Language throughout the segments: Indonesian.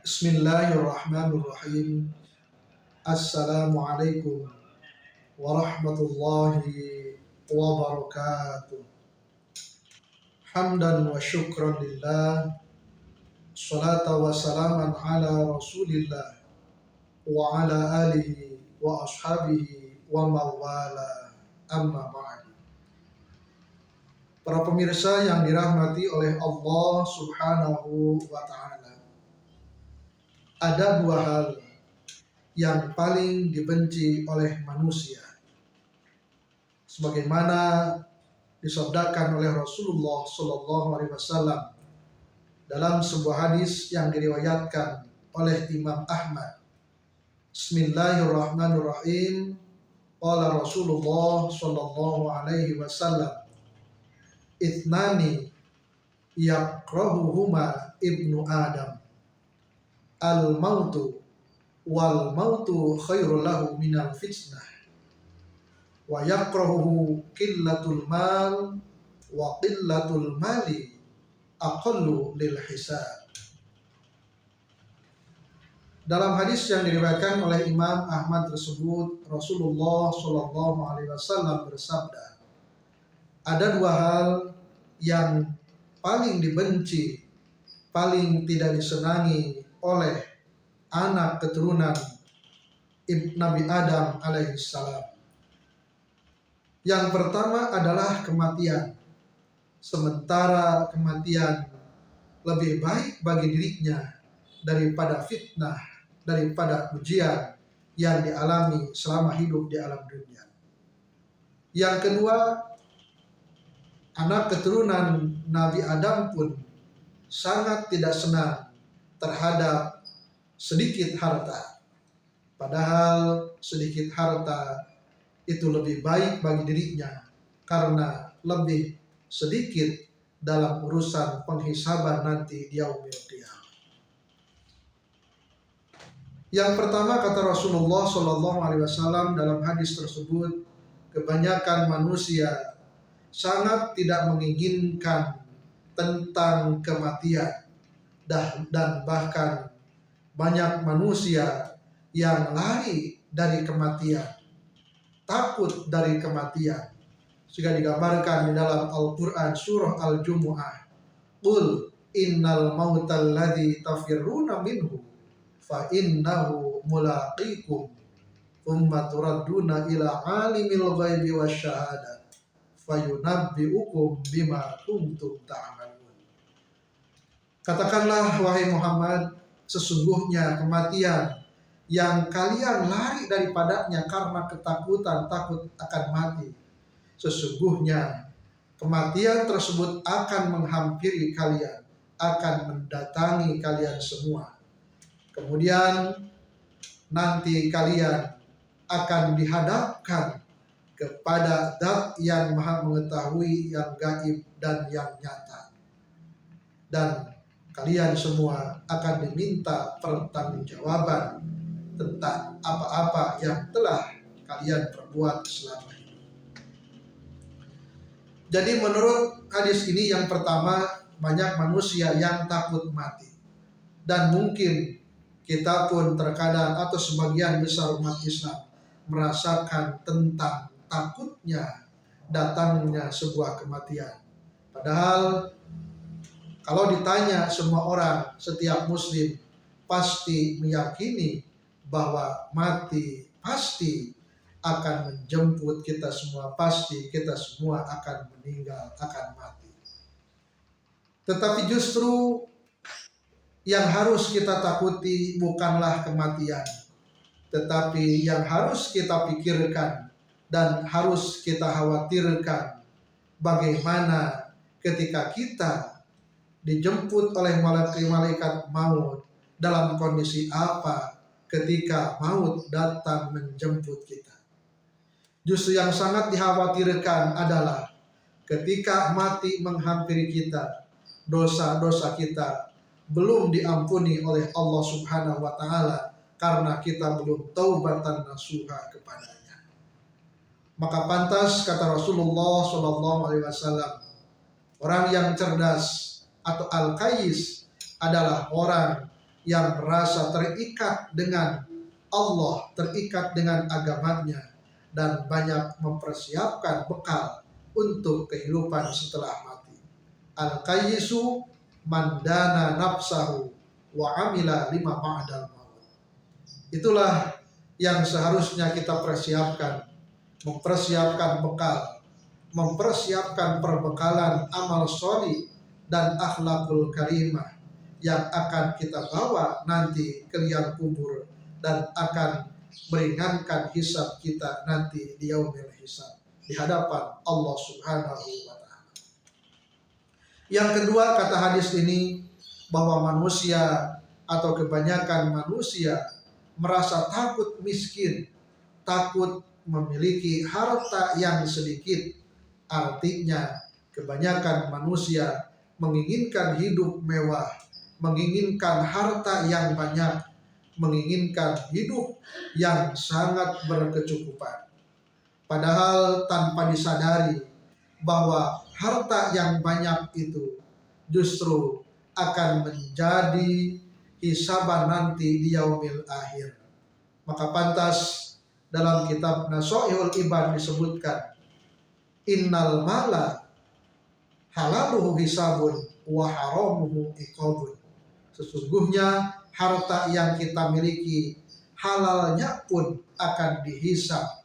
Bismillahirrahmanirrahim. Assalamualaikum warahmatullahi wabarakatuh. Hamdan wa syukran lillah. Salata wa salaman ala rasulillah wa ala alihi wa ashabihi wa mawala, amma ba'd. Para pemirsa yang dirahmati oleh Allah subhanahu wa ta'ala, ada dua hal yang paling dibenci oleh manusia, sebagaimana disabdakan oleh Rasulullah SAW dalam sebuah hadis yang diriwayatkan oleh Imam Ahmad. Bismillahirrahmanirrahim. Qala Rasulullah SAW, Ithnani yakrahuhuma ibnu Adam, al-mautu wal mautu khairul lahu minal fitnah, wa yakrahuhu qillatul mal wa qillatul mali aqallu lil hisab. Dalam hadis yang diriwayatkan oleh Imam Ahmad tersebut, Rasulullah SAW bersabda, ada dua hal yang paling dibenci, paling tidak disenangi oleh anak keturunan Nabi Adam alaihissalam. Yang pertama adalah kematian. Sementara kematian lebih baik bagi dirinya daripada fitnah, daripada ujian yang dialami selama hidup di alam dunia. Yang kedua, anak keturunan Nabi Adam pun sangat tidak senang terhadap sedikit harta. Padahal sedikit harta itu lebih baik bagi dirinya karena lebih sedikit dalam urusan penghisaban nanti di yaumil qiyamah. Yang pertama, kata Rasulullah SAW dalam hadis tersebut, kebanyakan manusia sangat tidak menginginkan tentang kematian, dan bahkan banyak manusia yang lari dari kematian, takut dari kematian. Sudah digambarkan di dalam Al-Quran surah Al-Jumu'ah, Qul innal mautal ladzi tafirruna minhu fa innahu mulaqikum thumma turadduna ila alimil ghaibi wasyahadah fayunabbi'ukum bima kuntum ta'malun. Katakanlah wahai Muhammad, sesungguhnya kematian yang kalian lari daripadanya karena ketakutan, takut akan mati, sesungguhnya kematian tersebut akan menghampiri kalian, akan mendatangi kalian semua. Kemudian nanti kalian akan dihadapkan kepada Zat yang Maha mengetahui yang gaib dan yang nyata, dan kalian semua akan diminta pertanggungjawaban tentang apa-apa yang telah kalian perbuat selama ini. Jadi menurut hadis ini, yang pertama, banyak manusia yang takut mati. Dan mungkin kita pun terkadang atau sebagian besar umat Islam merasakan tentang takutnya datangnya sebuah kematian. Padahal kalau ditanya semua orang, setiap muslim pasti meyakini bahwa mati pasti akan menjemput kita semua, pasti kita semua akan meninggal, akan mati. Tetapi justru yang harus kita takuti bukanlah kematian, tetapi yang harus kita pikirkan dan harus kita khawatirkan, bagaimana ketika kita dijemput oleh malaikat maut, dalam kondisi apa ketika maut datang menjemput kita. Justru yang sangat dikhawatirkan adalah ketika mati menghampiri kita, dosa-dosa kita belum diampuni oleh Allah Subhanahu wa Ta'ala karena kita belum taubatan nasuha kepadanya. Maka pantas kata Rasulullah SAW, orang yang cerdas atau al-qais adalah orang yang merasa terikat dengan Allah, terikat dengan agamanya, dan banyak mempersiapkan bekal untuk kehidupan setelah mati. Al-qayyisu man dana nafsahu wa amila lima ba'dal maut. Itulah yang seharusnya kita persiapkan, mempersiapkan bekal, mempersiapkan perbekalan amal sholih dan akhlakul karimah yang akan kita bawa nanti ke liang kubur dan akan meringankan hisab kita nanti di yaumil hisab, di hadapan Allah Subhanahu wa taala. Yang kedua, kata hadis ini bahwa manusia atau kebanyakan manusia merasa takut miskin, takut memiliki harta yang sedikit. Artinya kebanyakan manusia menginginkan hidup mewah, menginginkan harta yang banyak, menginginkan hidup yang sangat berkecukupan. Padahal tanpa disadari bahwa harta yang banyak itu justru akan menjadi hisaban nanti di yaumil akhir. Maka pantas dalam kitab Nasoihul Ibad disebutkan, innal mala halaluhu hisabun wa haramuhu iqabun. Sesungguhnya harta yang kita miliki halalnya pun akan dihisab.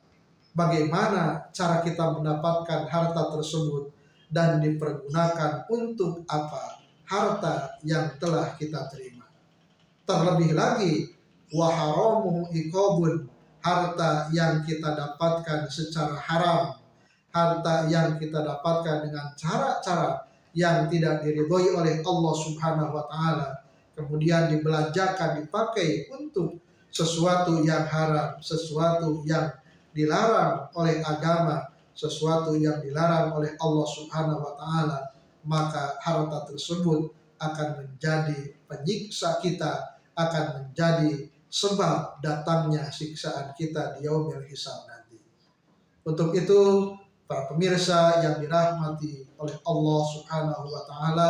Bagaimana cara kita mendapatkan harta tersebut dan dipergunakan untuk apa harta yang telah kita terima. Terlebih lagi, wa haramuhu iqabun, harta yang kita dapatkan secara haram, harta yang kita dapatkan dengan cara-cara yang tidak diridhoi oleh Allah Subhanahu wa taala, kemudian dibelanjakan, dipakai untuk sesuatu yang haram, sesuatu yang dilarang oleh agama, sesuatu yang dilarang oleh Allah Subhanahu wa taala, maka harta tersebut akan menjadi penyiksa kita, akan menjadi sebab datangnya siksaan kita di yaumil hisab nanti. Untuk itu, para pemirsa yang dirahmati oleh Allah Subhanahu wa taala,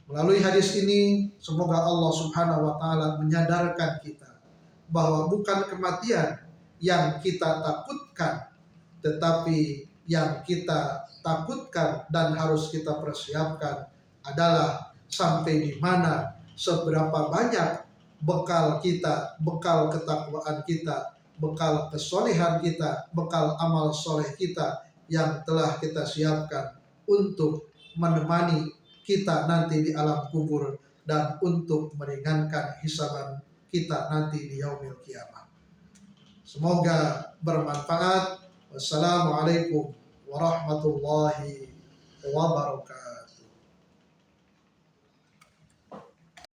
melalui hadis ini semoga Allah Subhanahu wa taala menyadarkan kita bahwa bukan kematian yang kita takutkan, tetapi yang kita takutkan dan harus kita persiapkan adalah sampai di mana, seberapa banyak bekal kita, bekal ketakwaan kita, bekal kesolehan kita, bekal amal soleh kita yang telah kita siapkan untuk menemani kita nanti di alam kubur dan untuk meringankan hisaban kita nanti di yaumil kiamah. Semoga bermanfaat. Wassalamualaikum warahmatullahi wabarakatuh.